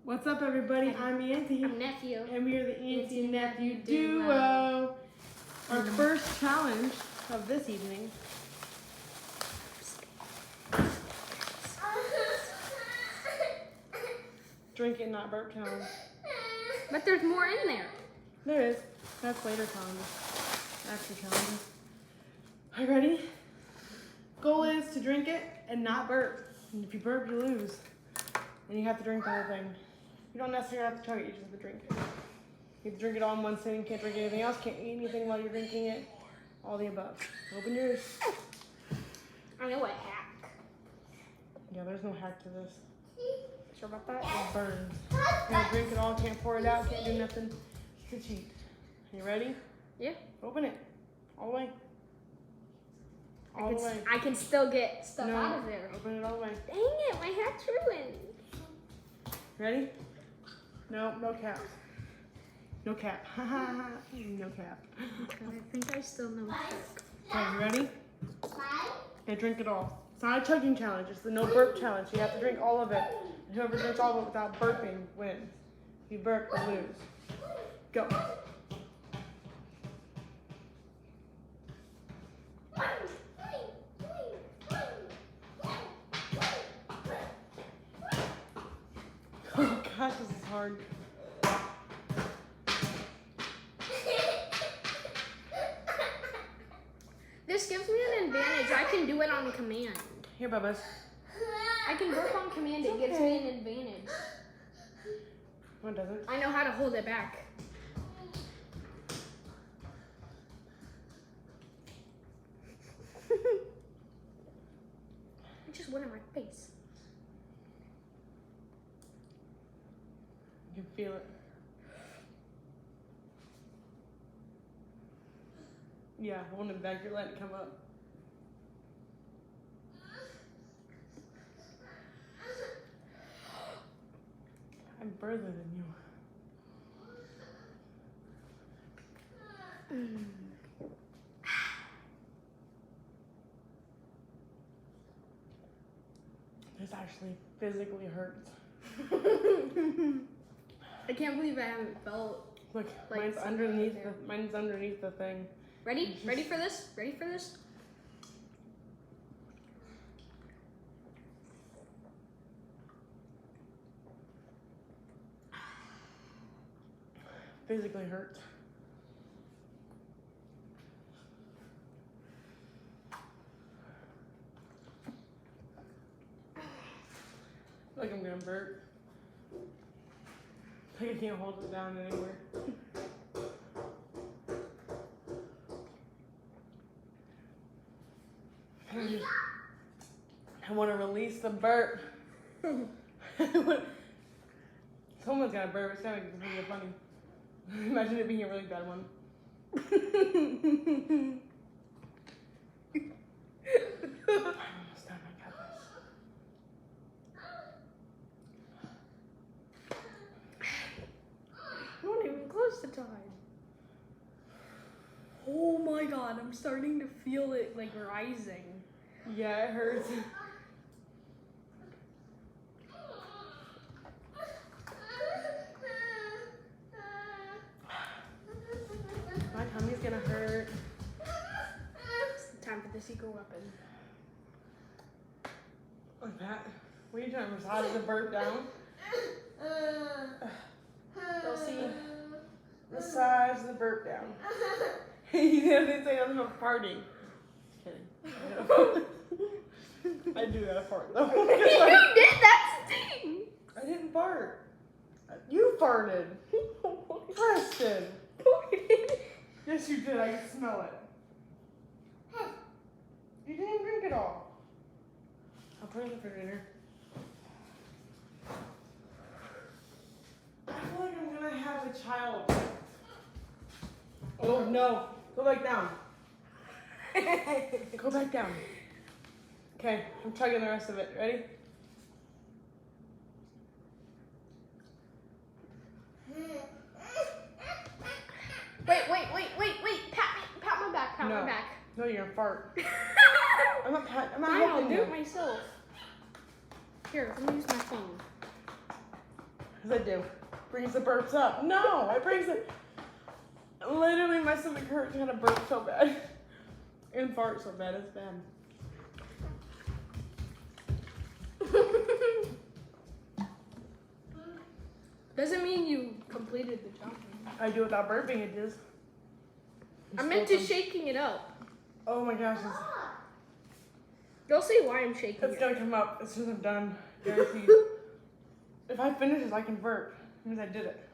What's up, everybody? I'm Auntie. I'm Nephew. And we are the Auntie&Nephew duo. Our first challenge of this evening. Drink it, not burp challenge. But there's more in there. There is. That's later challenges. After challenges. Are you ready? Goal is to drink it and not burp. And if you burp, you lose. And you have to drink the whole thing. You don't necessarily have to chug it, you just have to drink it. You have to drink it all in one sitting, can't drink anything else, can't eat anything while you're drinking it. All the above. Open yours. I know a hack. Yeah, there's no hack to this. Sure about that? It burns. You gotta drink it all, can't pour it out, can't do nothing. It's a cheat. You ready? Yeah. Open it. All the way. All the way. I can still get stuff out of there. Open it all the way. Dang it, my hack's ruined. Ready? No, no cap. No cap. No cap. I think I still know a trick. Okay, you ready? Okay, drink it all. It's not a chugging challenge, it's the no burp challenge. You have to drink all of it. And whoever drinks all of it without burping wins. If you burp, you lose. Go. Oh gosh, this is hard. This gives me an advantage. I can do it on command. Here, Bubba's. I can burp on command. It gives me an advantage. No, it doesn't. I know how to hold it back. It just went in my face. You can feel it. Yeah, hold it back. You're letting it come up. I'm further than you. This actually physically hurts. I can't believe I haven't felt. Look, Like mine's underneath the thing. Ready? Ready for this? Ready for this? Physically hurts. Like I'm gonna burp. Like I can't hold it down anywhere. I want to release the burp. Someone's got to burp. It's gonna be funny. Imagine it being a really bad one. I almost done. I got this. Not even close to time. Oh my god, I'm starting to feel it like rising. Yeah, it hurts. My tummy's gonna hurt. It's time for the secret weapon. Like that. What are you trying to massage the burp down? You'll see. Massage the burp down. You didn't say nothing about farting. Just kidding. I do that fart though. You did that sting! I didn't fart. You farted. Preston. Yes, you did. I can smell it. You didn't drink it all. I'll put it in the refrigerator. I feel like I'm gonna have a child. Oh no. Go back down. Go back down. Okay, I'm chugging the rest of it. Ready? Wait. Pat my back. Pat my back. No, you're a fart. I'm not Fine, I'll helping do you. it myself. Here, let me use my phone. What does that do? Brings the burps up. No, it brings it. Literally, my stomach hurts trying to burp so bad. And fart so bad. It's bad. Doesn't mean you completed the challenge. I do without burping, it does. I meant to shaking it up. Oh my gosh. You'll see why I'm shaking It's it. gonna come up as soon as I'm done. Guaranteed. If I finish this, I can burp. That means I did it.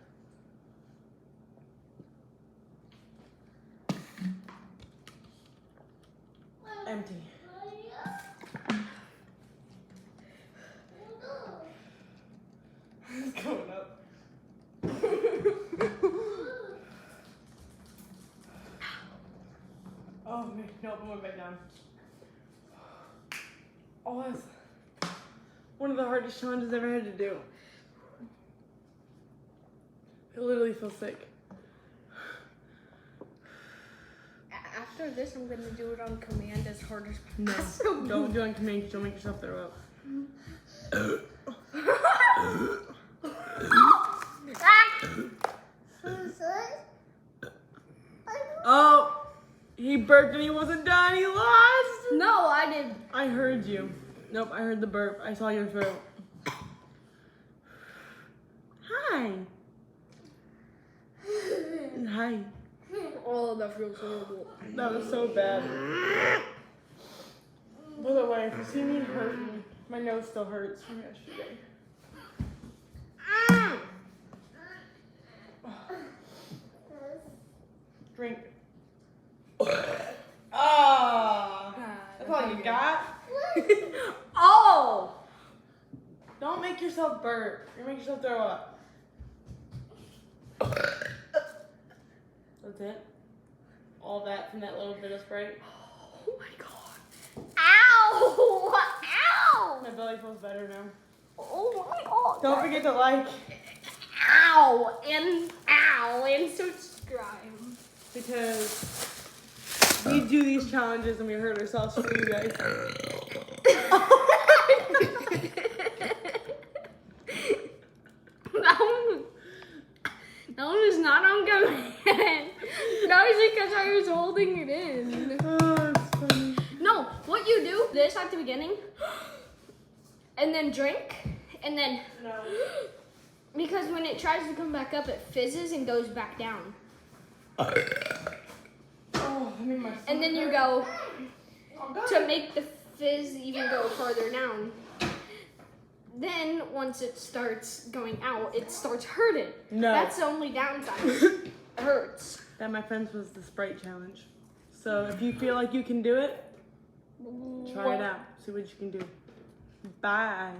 Empty. It's going up. Oh man, nope, I went back down. Oh, that's one of the hardest challenges I've ever had to do. I literally feel sick. After this, I'm gonna do it on command as hard as No, possible. don't do it on command because you'll make yourself throw up. Oh, he burped and he wasn't done. He lost. No, I did. I heard you. Nope, I heard the burp. I saw your throat. Hi. Hi. Oh, that feels horrible. That was so bad. By the way, if you see me hurting, my nose still hurts from yesterday. Drink. Ah, that's all you got? Oh! Don't make yourself burp. You make yourself throw up. That's it? All that from that little bit of Sprite? Oh my god. Ow! Ow! My belly feels better now. Oh my god. Don't forget to like. Ow! And subscribe. Because we do these challenges and we hurt ourselves for you guys. That one was not on command. That was because I was holding it in. Oh, it's funny. No, what you do, this at the beginning, and then drink, and then, No. because when it tries to come back up, it fizzes and goes back down. Oh, I mean my And then you go I'm done. to make the fizz even go farther down. Then once it starts going out, it starts hurting. No. That's the only downside. It hurts. That, my friends, was the Sprite challenge. So if you feel like you can do it, try it out. See what you can do. Bye.